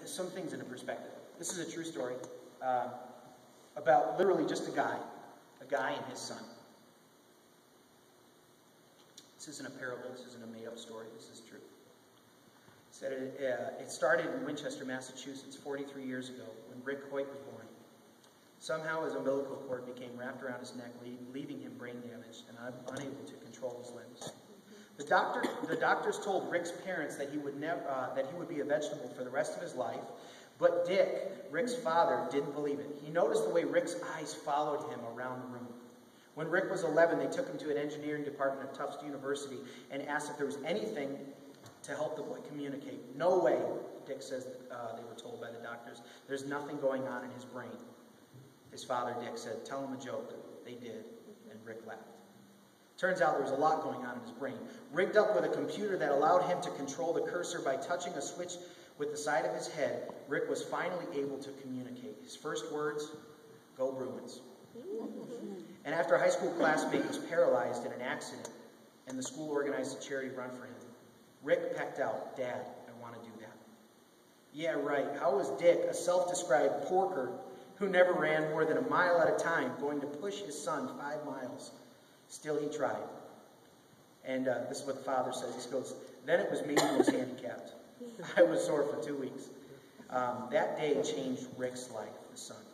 some things into perspective. This is a true story about literally just a guy and his son. This isn't a parable. This isn't a made-up story. This is true. It started in Winchester, Massachusetts 43 years ago when Rick Hoyt was born. Somehow his umbilical cord became wrapped around his neck, leaving him brain damaged and unable to control his limbs. The doctors told Rick's parents that he would be a vegetable for the rest of his life, but Dick, Rick's father, didn't believe it. He noticed the way Rick's eyes followed him around the room. When Rick was 11, they took him to an engineering department of Tufts University and asked if there was anything to help the boy communicate. No way, Dick says they were told by the doctors. There's nothing going on in his brain. His father, Dick, said, "Tell him a joke." They did, and Rick laughed. Turns out there was a lot going on in his brain. Rigged up with a computer that allowed him to control the cursor by touching a switch with the side of his head, Rick was finally able to communicate. His first words, "Go Bruins." And after a high school classmate was paralyzed in an accident and the school organized a charity run for him, Rick pecked out, "Dad, I want to do that." Yeah, right. How was Dick, a self-described porker who never ran more than a mile at a time, going to push his son 5 miles? Still, he tried. And this is what the father says. He goes, "Then it was me who was handicapped. I was sore for 2 weeks." That day changed Rick's life, the son.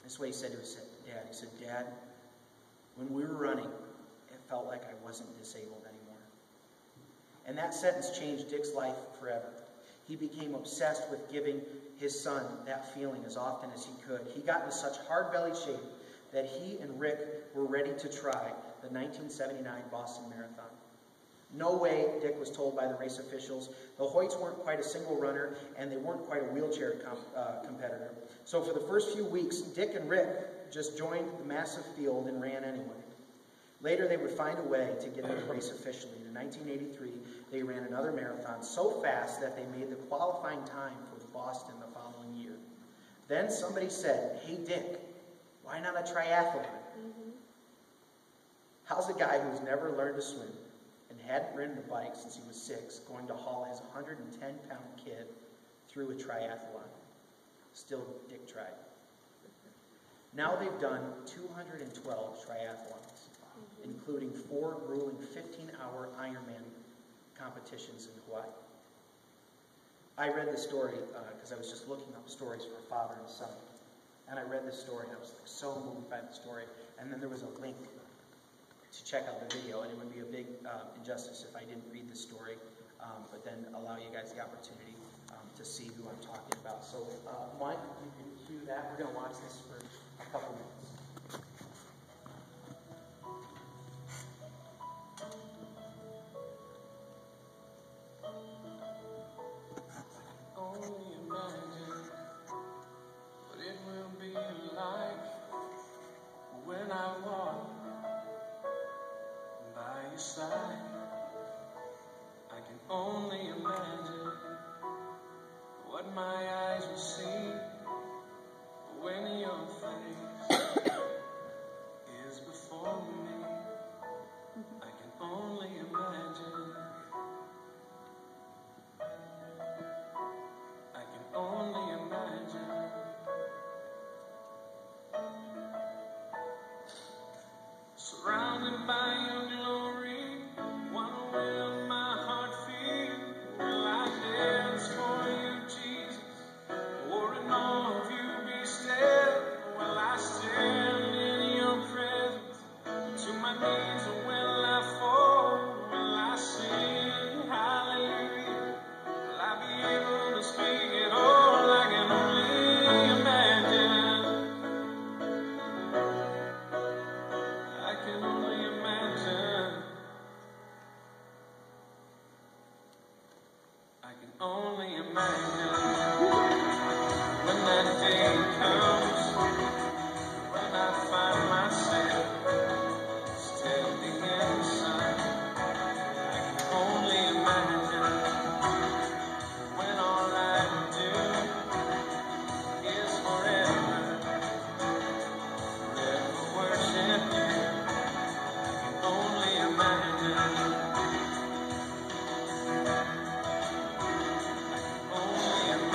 This is what he said to his dad. He said, "Dad, when we were running, it felt like I wasn't disabled anymore." And that sentence changed Dick's life forever. He became obsessed with giving his son that feeling as often as he could. He got into such hard-bellied shape that he and Rick were ready to try the 1979 Boston Marathon. No way, Dick was told by the race officials. The Hoyts weren't quite a single runner, and they weren't quite a wheelchair competitor. So for the first few weeks, Dick and Rick just joined the massive field and ran anyway. Later, they would find a way to get in the race officially. In 1983, they ran another marathon so fast that they made the qualifying time for Boston the following year. Then somebody said, "Hey, Dick, why not a triathlon?" How's a guy who's never learned to swim and hadn't ridden a bike since he was 6 going to haul his 110-pound kid through a triathlon? Still, Dick tried. Now they've done 212 triathlons, including 4 grueling 15-hour Ironman competitions in Hawaii. I read this story because I was just looking up stories for a father and son. And I read this story, and I was so moved by the story. And then there was a link to check out the video, and it would be a big injustice if I didn't read the story, but then allow you guys the opportunity to see who I'm talking about. So, Mike, you can cue that. We're going to watch this for a couple minutes. When I walk by your side, I can only imagine what my eyes will see when your face is before me. I can only imagine. I can only imagine. Surrounded by your glory, what will my heart feel? Will I dance for you, Jesus? Or in all of you be still? Will I stand in your presence to my knees, or will I fall? Will I sing hallelujah? Will I be able to speak it all? I can only imagine. I can only imagine. I can only imagine when that day comes, when I find myself standing in the sun. I can only imagine when all I will do is forever worship you. Only imagine. Only imagine.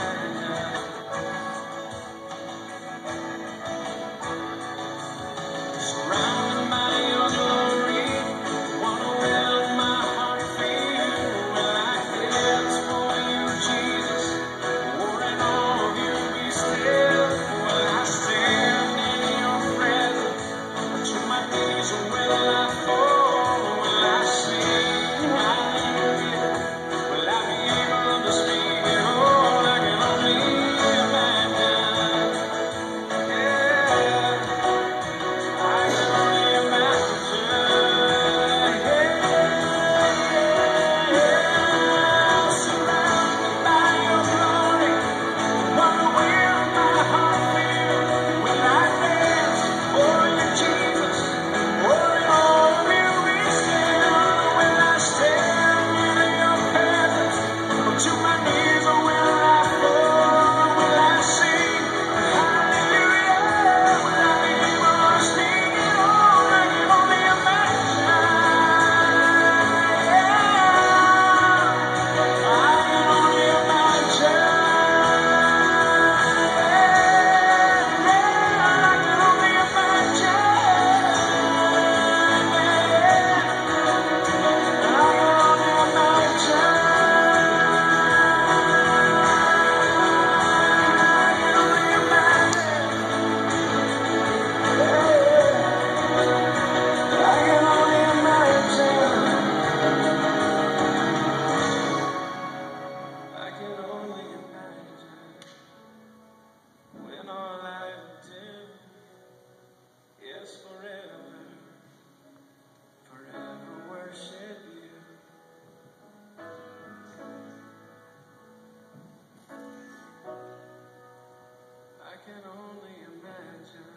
can only imagine.